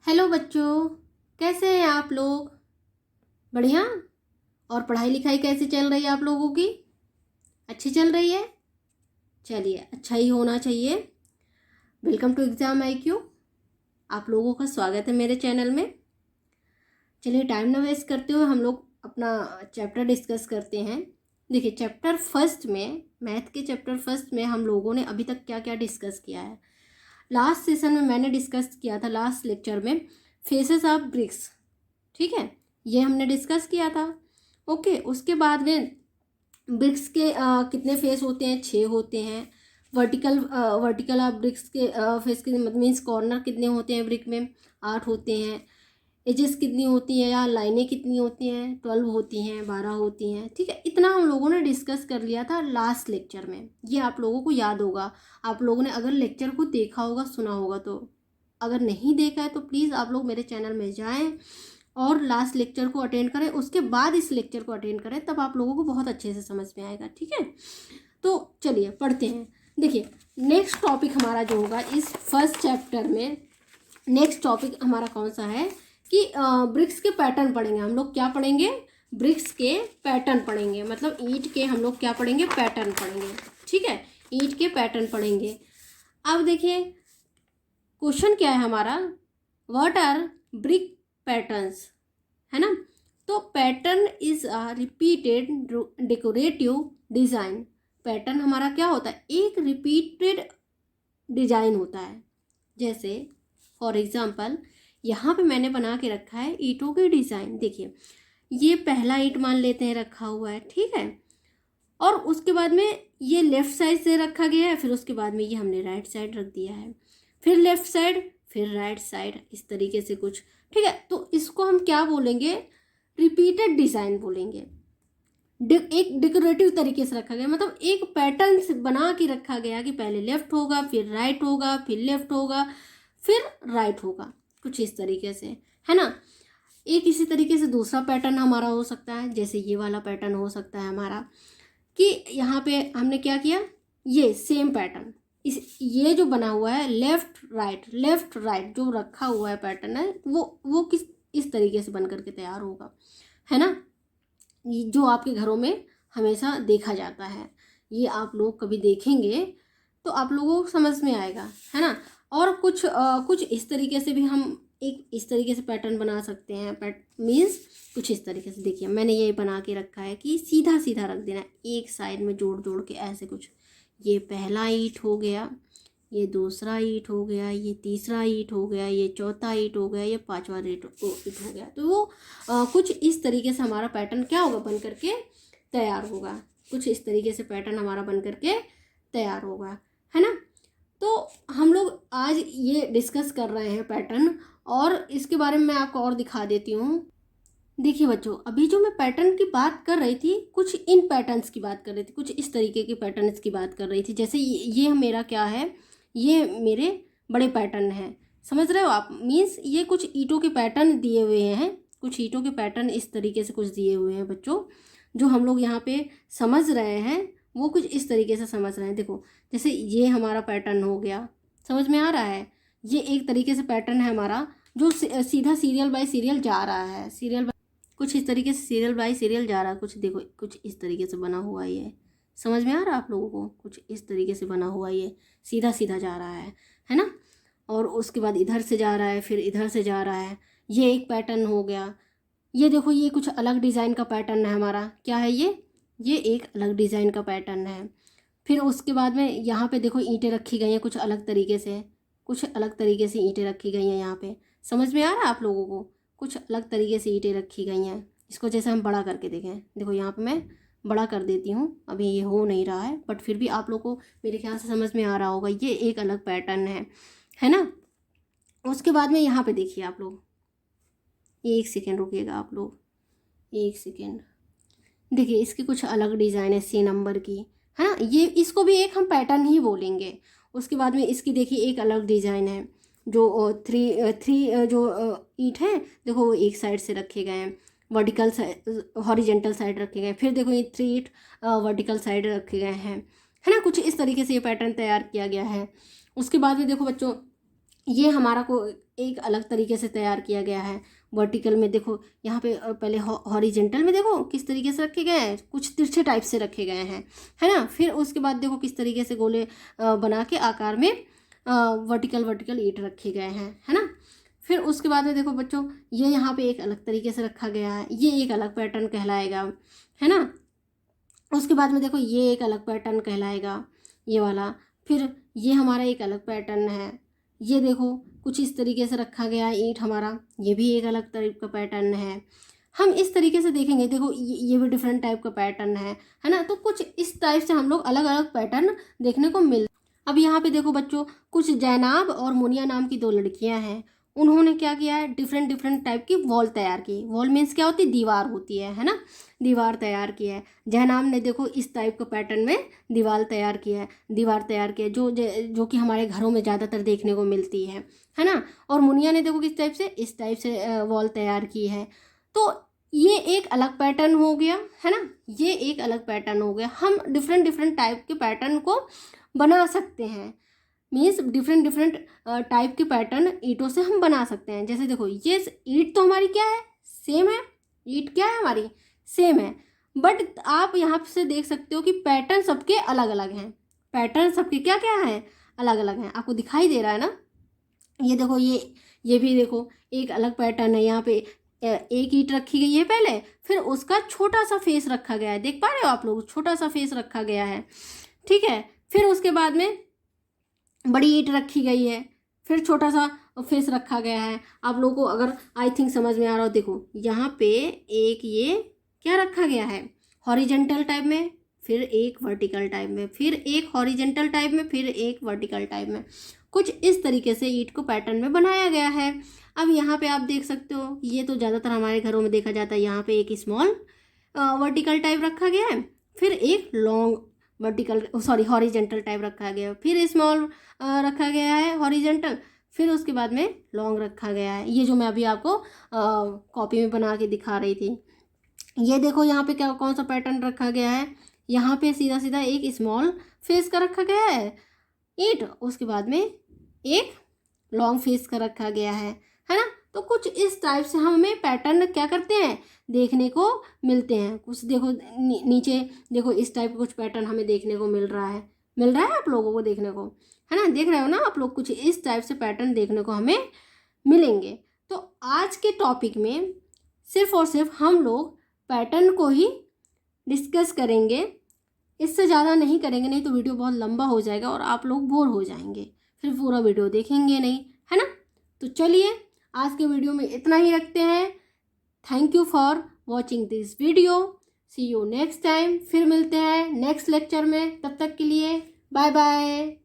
Hello बच्चों, कैसे हैं आप लोग? बढ़िया। और पढ़ाई लिखाई कैसी चल रही है आप लोगों की? अच्छी चल रही है? चलिए, अच्छा ही होना चाहिए। Welcome to exam IQ। आप लोगों का स्वागत है मेरे चैनल में। चलिए, टाइम ना वेस्ट करते हुए हम लोग अपना चैप्टर डिस्कस करते हैं। देखिए, चैप्टर फर्स्ट में, मैथ के चैप्टर फर्स्ट में हम लोगों ने अभी तक क्या क्या डिस्कस किया है। लास्ट सेशन में मैंने डिस्कस किया था, लास्ट लेक्चर में, फेसेस ऑफ ब्रिक्स। ठीक है, ये हमने डिस्कस किया था। ओके, उसके बाद में ब्रिक्स के कितने फेस होते हैं? 6 होते हैं। वर्टिकल ऑफ ब्रिक्स के फेस के मीन्स कॉर्नर कितने होते हैं ब्रिक में? 8 होते हैं। एजेस कितनी होती हैं या लाइनें कितनी होती हैं? 12 होती हैं, 12 होती हैं। ठीक है, इतना हम लोगों ने डिस्कस कर लिया था लास्ट लेक्चर में। ये आप लोगों को याद होगा। आप लोगों ने अगर लेक्चर को देखा होगा, सुना होगा तो। अगर नहीं देखा है तो प्लीज़ आप लोग मेरे चैनल में जाएं और लास्ट लेक्चर को अटेंड करें, उसके बाद इस लेक्चर को अटेंड करें, तब आप लोगों को बहुत अच्छे से समझ में आएगा। ठीक है, तो चलिए पढ़ते हैं। देखिए, नेक्स्ट टॉपिक हमारा जो होगा इस फर्स्ट चैप्टर में, नेक्स्ट टॉपिक हमारा कौन सा है कि ब्रिक्स के पैटर्न पढ़ेंगे हम लोग। क्या पढ़ेंगे? ब्रिक्स के पैटर्न पढ़ेंगे। मतलब ईंट के हम लोग क्या पढ़ेंगे? पैटर्न पढ़ेंगे। ठीक है, ईंट के पैटर्न पढ़ेंगे। अब देखिए, क्वेश्चन क्या है हमारा, व्हाट आर ब्रिक पैटर्न्स, है ना। तो pattern is a repeated decorative design. Pattern हमारा क्या होता है? एक रिपीटेड डिजाइन होता है। जैसे फॉर एग्जांपल यहाँ पे मैंने बना के रखा है ईंटों की डिजाइन। देखिए, ये पहला ईंट मान लेते हैं रखा हुआ है, ठीक है। और उसके बाद में ये लेफ्ट साइड से रखा गया है, फिर उसके बाद में ये हमने राइट साइड रख दिया है, फिर लेफ्ट साइड, फिर राइट साइड, इस तरीके से कुछ। ठीक है, तो इसको हम क्या बोलेंगे? रिपीटेड डिजाइन बोलेंगे। एक डेकोरेटिव तरीके से रखा गया, मतलब एक पैटर्न बना के रखा गया कि पहले लेफ्ट होगा, फिर राइट होगा, फिर लेफ्ट होगा, फिर राइट होगा, कुछ इस तरीके से, है ना। एक इसी तरीके से दूसरा पैटर्न हमारा हो सकता है, जैसे ये वाला पैटर्न हो सकता है हमारा कि यहाँ पे हमने क्या किया, ये सेम पैटर्न, इस ये जो बना हुआ है लेफ्ट राइट जो रखा हुआ है पैटर्न है, वो किस इस तरीके से बन करके तैयार होगा, है ना। जो आपके घरों में हमेशा देखा जाता है, ये आप लोग कभी देखेंगे तो आप लोगों को समझ में आएगा, है ना। और कुछ इस तरीके से भी हम एक इस तरीके से पैटर्न बना सकते हैं। मीन्स कुछ इस तरीके से, देखिए मैंने ये बना के रखा है कि सीधा सीधा रख देना, एक साइड में जोड़ जोड़ के ऐसे कुछ। ये पहला ईंट हो गया, ये दूसरा ईंट हो गया, ये तीसरा ईंट हो गया, ये चौथा ईंट हो गया, ये पांचवा ईंट हो गया। तो वो कुछ इस तरीके से हमारा पैटर्न क्या होगा? बन करके तैयार होगा। कुछ इस तरीके से पैटर्न हमारा बन करके तैयार होगा, है ना। तो हम लोग आज ये डिस्कस कर रहे हैं पैटर्न, और इसके बारे में मैं आपको और दिखा देती हूँ। देखिए बच्चों, अभी जो मैं पैटर्न की बात कर रही थी, कुछ इन पैटर्न्स की बात कर रही थी, कुछ इस तरीके के पैटर्न्स की बात कर रही थी। जैसे ये मेरा क्या है, ये मेरे बड़े पैटर्न हैं, समझ रहे हो आप। मीन्स ये कुछ ईंटों के पैटर्न दिए हुए हैं, कुछ ईंटों के पैटर्न इस तरीके से कुछ दिए हुए हैं बच्चों, जो हम लोग यहाँ पे समझ रहे हैं वो कुछ इस तरीके से समझ रहे हैं। देखो, जैसे ये हमारा पैटर्न हो गया, समझ में आ रहा है। ये एक तरीके से पैटर्न है हमारा, जो सीधा सीरियल बाय सीरियल जा रहा है, कुछ इस तरीके से सीरियल बाय सीरियल जा रहा है। कुछ देखो, कुछ इस तरीके से बना हुआ ये, समझ में आ रहा है आप लोगों को? कुछ इस तरीके से बना हुआ ये सीधा सीधा जा रहा है ना। और उसके बाद इधर से जा रहा है, फिर इधर से जा रहा है। ये एक पैटर्न हो गया। ये देखो, ये कुछ अलग डिज़ाइन का पैटर्न है हमारा। क्या है ये एक अलग डिज़ाइन का पैटर्न है। फिर उसके बाद में यहाँ पे देखो ईंटें रखी गई हैं कुछ अलग तरीके से, कुछ अलग तरीके से ईंटें रखी गई हैं यहाँ पे। समझ में आ रहा है आप लोगों को? कुछ अलग तरीके से ईंटें रखी गई हैं। इसको जैसे हम बड़ा करके देखें, देखो यहाँ पे मैं बड़ा कर देती हूँ, अभी ये हो नहीं रहा है, बट फिर भी आप लोग को मेरे ख्याल से समझ में आ रहा होगा। ये एक अलग पैटर्न है ना। उसके बाद में यहाँ पे देखिए आप लोग, एक सेकेंड रुकिएगा आप लोग, एक सेकेंड। देखिए, इसकी कुछ अलग डिज़ाइन है C नंबर की, है ना। ये इसको भी एक हम पैटर्न ही बोलेंगे। उसके बाद में इसकी देखिए एक अलग डिज़ाइन है, जो थ्री जो ईंट है, देखो वो एक साइड से रखे गए हैं, वर्टिकल साइड हॉरिजेंटल साइड रखे गए, फिर देखो ये 3 ईंट वर्टिकल साइड रखे गए हैं, है ना। कुछ इस तरीके से ये पैटर्न तैयार किया गया है। उसके बाद में देखो बच्चों, ये हमारा को एक अलग तरीके से तैयार किया गया है। वर्टिकल में देखो यहाँ पे पहले हॉरिजेंटल में देखो किस तरीके से रखे गए हैं, कुछ तिरछे टाइप से रखे गए हैं, है ना। फिर उसके बाद देखो किस तरीके से गोले बना के आकार में वर्टिकल ईंट रखे गए हैं, है ना। फिर उसके बाद में देखो बच्चों, ये यहाँ पे एक अलग तरीके से रखा गया है, ये एक अलग पैटर्न कहलाएगा, है ना। उसके बाद में देखो ये एक अलग पैटर्न कहलाएगा, ये वाला। फिर ये हमारा एक अलग पैटर्न है, ये देखो कुछ इस तरीके से रखा गया है ईंट हमारा, ये भी एक अलग टाइप का पैटर्न है। हम इस तरीके से देखेंगे, देखो ये भी डिफरेंट टाइप का पैटर्न है ना। तो कुछ इस टाइप से हम लोग अलग अलग पैटर्न देखने को मिल। अब यहाँ पे देखो बच्चों, कुछ जैनाब और मुनिया नाम की 2 लड़कियां हैं, उन्होंने क्या किया है, डिफरेंट डिफरेंट टाइप की वॉल तैयार की। वॉल मीन्स क्या होती है, दीवार होती है ना। दीवार तैयार की है। जैनाब ने देखो इस टाइप का पैटर्न में दीवार तैयार किया है, जो कि हमारे घरों में ज़्यादातर देखने को मिलती है ना। और मुनिया ने देखो किस टाइप से, इस टाइप से वॉल तैयार की है। तो ये एक अलग पैटर्न हो गया, है ना। ये एक अलग पैटर्न हो गया। हम डिफरेंट डिफरेंट टाइप के पैटर्न को बना सकते हैं। मीन्स डिफरेंट डिफरेंट टाइप के पैटर्न ईंटों से हम बना सकते हैं। जैसे देखो ये ईंट तो हमारी क्या है, सेम है। ईंट क्या है हमारी, सेम है। बट आप यहाँ से देख सकते हो कि पैटर्न सबके अलग अलग हैं। पैटर्न सबके क्या क्या हैं, अलग अलग हैं। आपको दिखाई दे रहा है ना। ये देखो ये भी देखो एक अलग पैटर्न है। यहाँ पे एक ईंट रखी गई है पहले, फिर उसका छोटा सा फेस रखा गया है, देख पा रहे हो आप लोग, छोटा सा फेस रखा गया है, ठीक है। फिर उसके बाद में बड़ी ईंट रखी गई है, फिर छोटा सा फेस रखा गया है। आप लोगों को अगर आई थिंक समझ में आ रहा हो, देखो यहाँ पे एक ये क्या रखा गया है, हॉरिजेंटल टाइप में, फिर एक वर्टिकल टाइप में, फिर एक हॉरिजेंटल टाइप में, फिर एक वर्टिकल टाइप में। कुछ इस तरीके से ईंट को पैटर्न में बनाया गया है। अब यहाँ पे आप देख सकते हो, ये तो ज़्यादातर हमारे घरों में देखा जाता है। यहाँ पे एक स्मॉल वर्टिकल टाइप रखा गया है, फिर एक लॉन्ग हॉरिजेंटल टाइप रखा गया है, फिर स्मॉल रखा गया है हॉरिजेंटल, फिर उसके बाद में लॉन्ग रखा गया है। ये जो मैं अभी आपको कॉपी में बना के दिखा रही थी। ये देखो यहाँ पे क्या कौन सा पैटर्न रखा गया है, यहाँ पे सीधा सीधा एक स्मॉल फेस का रखा गया है ईंट, उसके बाद में एक लॉन्ग फेस का रखा गया है ना। तो कुछ इस टाइप से हमें पैटर्न क्या करते हैं, देखने को मिलते हैं। कुछ देखो नीचे देखो इस टाइप का कुछ पैटर्न हमें देखने को मिल रहा है आप लोगों को देखने को, है ना। देख रहे हो ना आप लोग, कुछ इस टाइप से पैटर्न देखने को हमें मिलेंगे। तो आज के टॉपिक में सिर्फ और सिर्फ हम लोग पैटर्न को ही डिस्कस करेंगे, इससे ज़्यादा नहीं करेंगे, नहीं तो वीडियो बहुत लंबा हो जाएगा और आप लोग बोर हो जाएंगे, फिर पूरा वीडियो देखेंगे नहीं, है ना। तो चलिए आज के वीडियो में इतना ही रखते हैं। Thank you for watching this video. See you next time. फिर मिलते हैं नेक्स्ट लेक्चर में। तब तक के लिए बाय बाय।